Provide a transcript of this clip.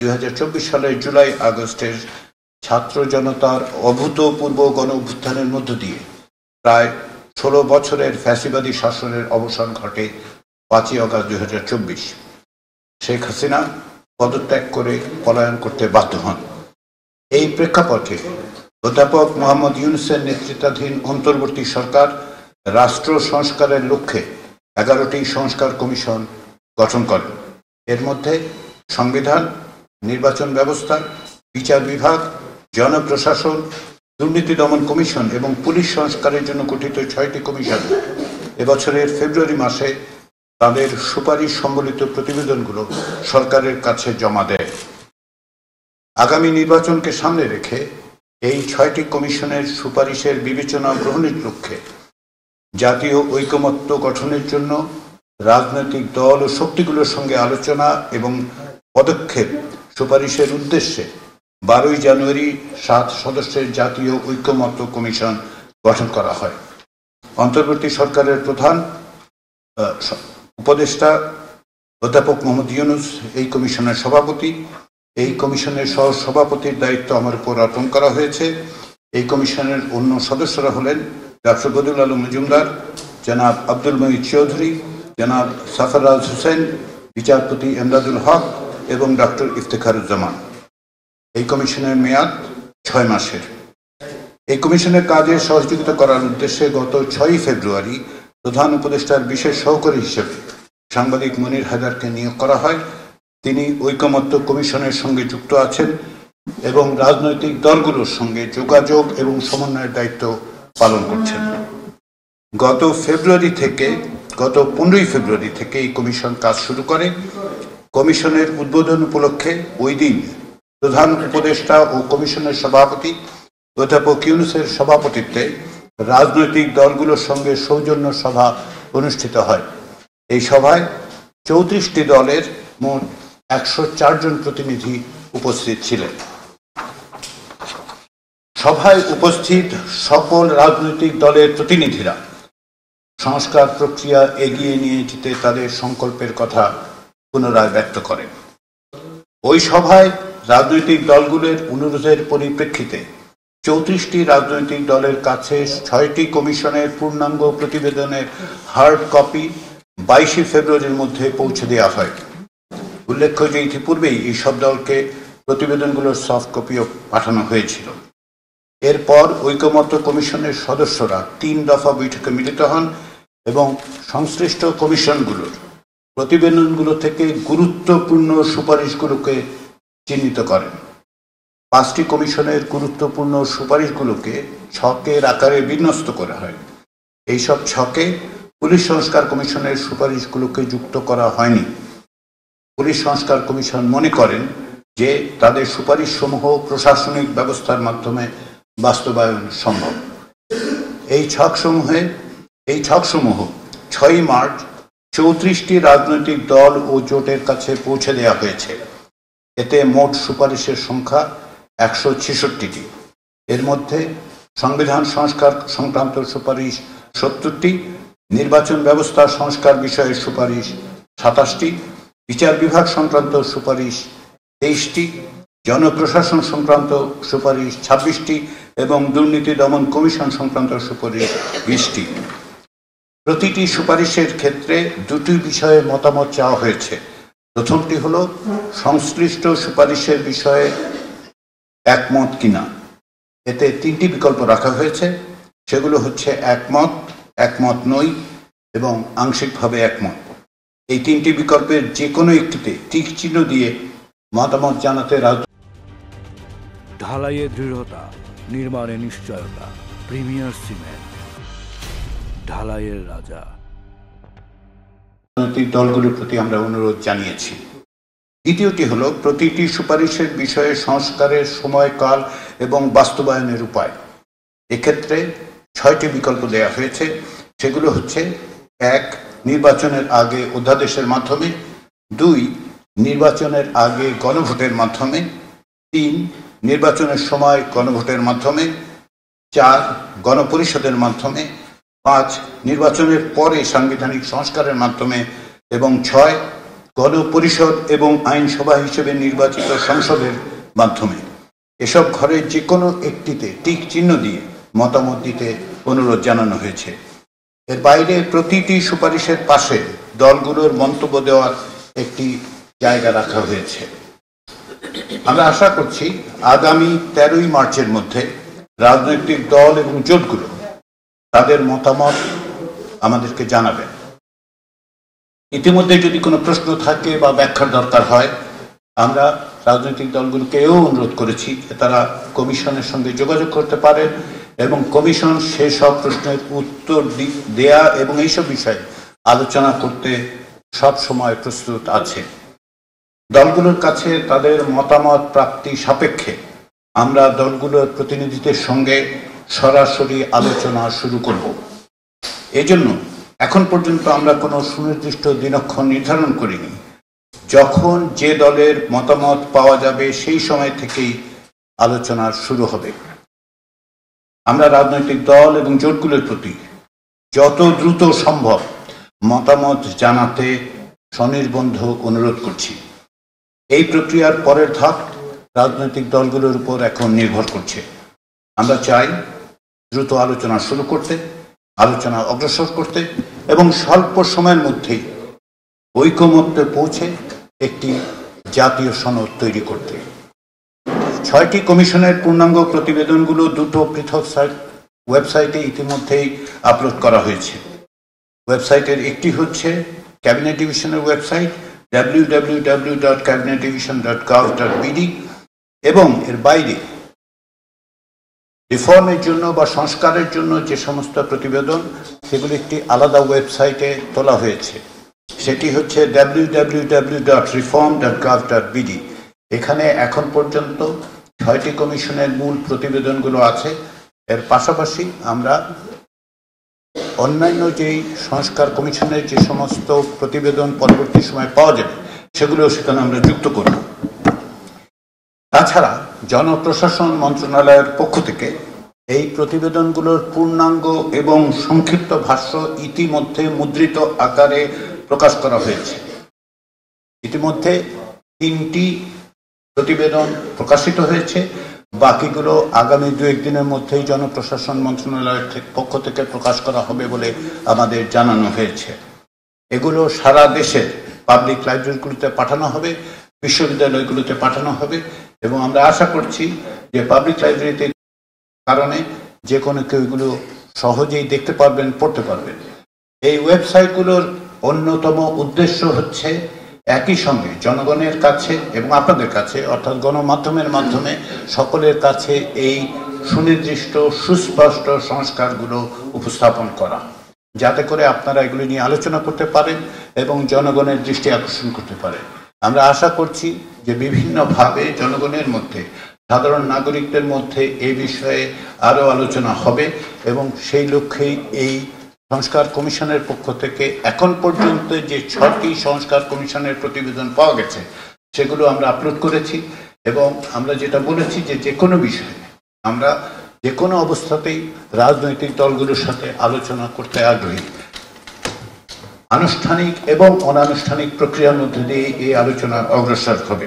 2024 সালের জুলাই আগস্টের ছাত্র জনতার অভূতপূর্ব গণ অভ্যুত্থানের মধ্য দিয়ে প্রায় 16 বছরের ফ্যাসিবাদী শাসনের অবসান ঘটে 5ই আগস্ট 2024। শেখ হাসিনা পদত্যাগ করে পলায়ন করতে বাধ্য হন। এই প্রেক্ষাপটে অধ্যাপক মোহাম্মদ ইউনূসের নেতৃত্বাধীন অন্তর্বর্তী সরকার রাষ্ট্র সংস্কারের লক্ষ্যে 11টি সংস্কার কমিশন গঠন করেন। এর মধ্যে সংবিধান, নির্বাচন ব্যবস্থা, বিচার বিভাগ, জনপ্রশাসন, দুর্নীতি দমন কমিশন এবং পুলিশ সংস্কারের জন্য গঠিত 6টি কমিশন এবছরের ফেব্রুয়ারি মাসে তাদের সুপারিশ সম্বলিত প্রতিবেদনগুলো সরকারের কাছে জমা দেয়। আগামী নির্বাচনকে সামনে রেখে এই 6টি কমিশনের সুপারিশের বিবেচনা গ্রহণের লক্ষ্যে জাতীয় ঐকমত্য গঠনের জন্য রাজনৈতিক দল ও শক্তিগুলোর সঙ্গে আলোচনা এবং পদক্ষেপ সুপারিশের উদ্দেশ্যে 12ই জানুয়ারি 7 সদস্যের জাতীয় ঐকমত্য কমিশন গঠন করা হয়। অন্তর্বর্তী সরকারের প্রধান উপদেষ্টা অধ্যাপক মোহাম্মদ ইউনূস এই কমিশনের সভাপতি। এই কমিশনের সহ সভাপতির দায়িত্ব আমার উপর অর্পণ করা হয়েছে। এই কমিশনের অন্য সদস্যরা হলেন ডক্টর বদিউল আলম মজুমদার, জনাব আব্দুল মঈদ চৌধুরী, জনাব সাফারাজ হোসেন, বিচারপতি এমদাদুল হক এবং ডক্টর ইফতেখারুজ্জামান। এই কমিশনের মেয়াদ 6 মাসের। এই কমিশনের কাজে সহযোগিতা করার উদ্দেশ্যে গত 6ই ফেব্রুয়ারি প্রধান উপদেষ্টার বিশেষ সহকারী হিসেবে সাংবাদিক মনির হায়দারকে নিয়োগ করা হয়। তিনি ঐকমত্য কমিশনের সঙ্গে যুক্ত আছেন এবং রাজনৈতিক দলগুলোর সঙ্গে যোগাযোগ এবং সমন্বয়ের দায়িত্ব পালন করছেন। গত 15ই ফেব্রুয়ারি থেকে এই কমিশন কাজ শুরু করে। কমিশনের উদ্বোধন উপলক্ষে ওই দিন প্রধান উপদেষ্টা ও কমিশনের সভাপতি অধ্যাপক ইউনূসের সভাপতিত্বে রাজনৈতিক দলগুলোর সঙ্গে সৌজন্য সভা অনুষ্ঠিত হয়। এই সভায় 34টি দলের মোট 104 জন প্রতিনিধি উপস্থিত ছিলেন। সভায় উপস্থিত সকল রাজনৈতিক দলের প্রতিনিধিরা সংস্কার প্রক্রিয়া এগিয়ে নিয়ে যেতে তাদের সংকল্পের কথা পুনরায় ব্যক্ত করেন। ওই সভায় রাজনৈতিক দলগুলোর অনুরোধের পরিপ্রেক্ষিতে 34টি রাজনৈতিক দলের কাছে 6টি কমিশনের পূর্ণাঙ্গ প্রতিবেদনের হার্ড কপি 22শে ফেব্রুয়ারির মধ্যে পৌঁছে দেওয়া হয়। উল্লেখ্য যে ইতিপূর্বেই এই সব দলকে প্রতিবেদনগুলোর সফট কপিও পাঠানো হয়েছিল। এরপর ঐকমত্য কমিশনের সদস্যরা 3 দফা বৈঠকে মিলিত হন এবং সংশ্লিষ্ট কমিশনগুলোর প্রতিবেদনগুলো থেকে গুরুত্বপূর্ণ সুপারিশগুলোকে চিহ্নিত করেন। 5টি কমিশনের গুরুত্বপূর্ণ সুপারিশগুলোকে ছকের আকারে বিন্যস্ত করা হয়। এইসব ছকে পুলিশ সংস্কার কমিশনের সুপারিশগুলোকে যুক্ত করা হয়নি। পুলিশ সংস্কার কমিশন মনে করেন যে তাদের সুপারিশসমূহ প্রশাসনিক ব্যবস্থার মাধ্যমে বাস্তবায়ন সম্ভব। এই ছকসমূহ 6ই মার্চ 34টি রাজনৈতিক দল ও জোটের কাছে পৌঁছে দেওয়া হয়েছে। এতে মোট সুপারিশের সংখ্যা 166টি। এর মধ্যে সংবিধান সংস্কার সংক্রান্ত সুপারিশ 70টি, নির্বাচন ব্যবস্থা সংস্কার বিষয়ে সুপারিশ 27টি, বিচার বিভাগ সংক্রান্ত সুপারিশ 23টি, জনপ্রশাসন সংক্রান্ত সুপারিশ 26টি এবং দুর্নীতি দমন কমিশন সংক্রান্ত সুপারিশ 20টি। প্রতিটি সুপারিশের ক্ষেত্রে 2টি বিষয়ে মতামত চাওয়া হয়েছে। প্রথমটি হলো সংশ্লিষ্ট সুপারিশের বিষয়ে একমত কিনা। এতে 3টি বিকল্প রাখা হয়েছে। সেগুলো হচ্ছে একমত, একমত নই এবং আংশিকভাবে একমত। এই 3টি বিকল্পের যে কোনো একটিতে টিক চিহ্ন দিয়ে মতামত জানাতে ঢালাইয়ে দৃঢ়তা, নির্মাণে নিশ্চয়তা। প্রিমিয়ার সিমেন্ট, ঢালাইয়ের রাজা। রাজনৈতিক দলগুলোর প্রতি আমরা অনুরোধ জানিয়েছি। দ্বিতীয়টি হলো প্রতিটি সুপারিশের বিষয়ে সংস্কারের সময়কাল এবং বাস্তবায়নের উপায়। এক্ষেত্রে 6টি বিকল্প দেওয়া হয়েছে। সেগুলো হচ্ছে 1. নির্বাচনের আগে অধ্যাদেশের মাধ্যমে, 2. নির্বাচনের আগে গণভোটের মাধ্যমে, 3. নির্বাচনের সময় গণভোটের মাধ্যমে, 4. গণপরিষদের মাধ্যমে, 5. নির্বাচনের পরে সাংবিধানিক সংস্কারের মাধ্যমে এবং 6. গণপরিষদ এবং আইনসভা হিসেবে নির্বাচিত সংসদের মাধ্যমে এসব ঘরের যে কোনো একটিতে টিক চিহ্ন দিয়ে মতামত দিতে অনুরোধ জানানো হয়েছে। এর বাইরে প্রতিটি সুপারিশের পাশে দলগুলোর মন্তব্য দেওয়ার একটি জায়গা রাখা হয়েছে। আমরা আশা করছি আগামী 13ই মার্চের মধ্যে রাজনৈতিক দল এবং জোটগুলো তাদের মতামত আমাদেরকে জানাবেন। ইতিমধ্যে যদি কোনো প্রশ্ন থাকে বা ব্যাখ্যার দরকার হয়, আমরা রাজনৈতিক দলগুলোকেও অনুরোধ করেছি যে তারা কমিশনের সঙ্গে যোগাযোগ করতে পারেন এবং কমিশন সেসব প্রশ্নের উত্তর দেয়া এবং এইসব বিষয়ে আলোচনা করতে সব সময় প্রস্তুত আছে। দলগুলোর কাছে তাদের মতামত প্রাপ্তি সাপেক্ষে আমরা দলগুলোর প্রতিনিধিদের সঙ্গে সরাসরি আলোচনা শুরু করব। এজন্য এখন পর্যন্ত আমরা কোনো সুনির্দিষ্ট দিনক্ষণ নির্ধারণ করিনি। যখন যে দলের মতামত পাওয়া যাবে সেই সময় থেকেই আলোচনা শুরু হবে। আমরা রাজনৈতিক দল এবং জোটগুলোর প্রতি যত দ্রুত সম্ভব মতামত জানাতে স্বনির্বন্ধ অনুরোধ করছি। এই প্রক্রিয়ার পরের ধাপ রাজনৈতিক দলগুলোর উপর এখন নির্ভর করছে। আমরা চাই দ্রুত আলোচনা শুরু করতে, আলোচনা অগ্রসর করতে এবং স্বল্প সময়ের মধ্যেই ঐকমত্যে পৌঁছে একটি জাতীয় সনদ তৈরি করতে। 6টি কমিশনের পূর্ণাঙ্গ প্রতিবেদনগুলো দুটো পৃথক ওয়েবসাইটে ইতিমধ্যেই আপলোড করা হয়েছে। ওয়েবসাইটের একটি হচ্ছে ক্যাবিনেট ডিভিশনের ওয়েবসাইট www.cabinetdivision.gov.bd এবং এর বাইরে রিফর্মের জন্য বা সংস্কারের জন্য যে সমস্ত প্রতিবেদন সেগুলি একটি আলাদা ওয়েবসাইটে তোলা হয়েছে, সেটি হচ্ছে www.reform.gov.bd। এখানে এখন পর্যন্ত 6টি কমিশনের মূল প্রতিবেদনগুলো আছে। এর পাশাপাশি আমরা অন্যান্য যেই সংস্কার কমিশনের যে সমস্ত প্রতিবেদন পরবর্তী সময় পাওয়া যাবে সেগুলো সেখানে আমরা যুক্ত করব। তাছাড়া জনপ্রশাসন মন্ত্রণালয়ের পক্ষ থেকে এই প্রতিবেদনগুলোর পূর্ণাঙ্গ এবং সংক্ষিপ্ত ভাষ্য ইতিমধ্যে মুদ্রিত আকারে প্রকাশ করা হয়েছে। ইতিমধ্যে 3টি প্রতিবেদন প্রকাশিত হয়েছে, বাকিগুলো আগামী 2-1 দিনের মধ্যেই জনপ্রশাসন মন্ত্রণালয়ের পক্ষ থেকে প্রকাশ করা হবে বলে আমাদের জানানো হয়েছে। এগুলো সারা দেশের পাবলিক লাইব্রেরিগুলোতে পাঠানো হবে, বিশ্ববিদ্যালয়গুলোতে পাঠানো হবে এবং আমরা আশা করছি যে পাবলিক লাইব্রেরিতে কারণে যে কোনো কেউ এগুলো সহজেই দেখতে পারবেন, পড়তে পারবেন। এই ওয়েবসাইটগুলোর অন্যতম উদ্দেশ্য হচ্ছে একই সঙ্গে জনগণের কাছে এবং আপনাদের কাছে অর্থাৎ গণমাধ্যমের মাধ্যমে সকলের কাছে এই সুনির্দিষ্ট সুস্পষ্ট সংস্কারগুলো উপস্থাপন করা, যাতে করে আপনারা এগুলি নিয়ে আলোচনা করতে পারেন এবং জনগণের দৃষ্টি আকর্ষণ করতে পারেন। আমরা আশা করছি যে বিভিন্নভাবে জনগণের মধ্যে, সাধারণ নাগরিকদের মধ্যে এই বিষয়ে আরও আলোচনা হবে এবং সেই লক্ষ্যেই এই সংস্কার কমিশনের পক্ষ থেকে এখন পর্যন্ত যে 6টি সংস্কার কমিশনের প্রতিবেদন পাওয়া গেছে সেগুলো আমরা আপলোড করেছি এবং আমরা যেটা বলেছি যে কোনো বিষয়ে আমরা যে কোনো অবস্থাতেই রাজনৈতিক দলগুলোর সাথে আলোচনা করতে আগ্রহী। আনুষ্ঠানিক এবং অনানুষ্ঠানিক প্রক্রিয়ার মধ্যে দিয়ে এই আলোচনা অগ্রসর হবে।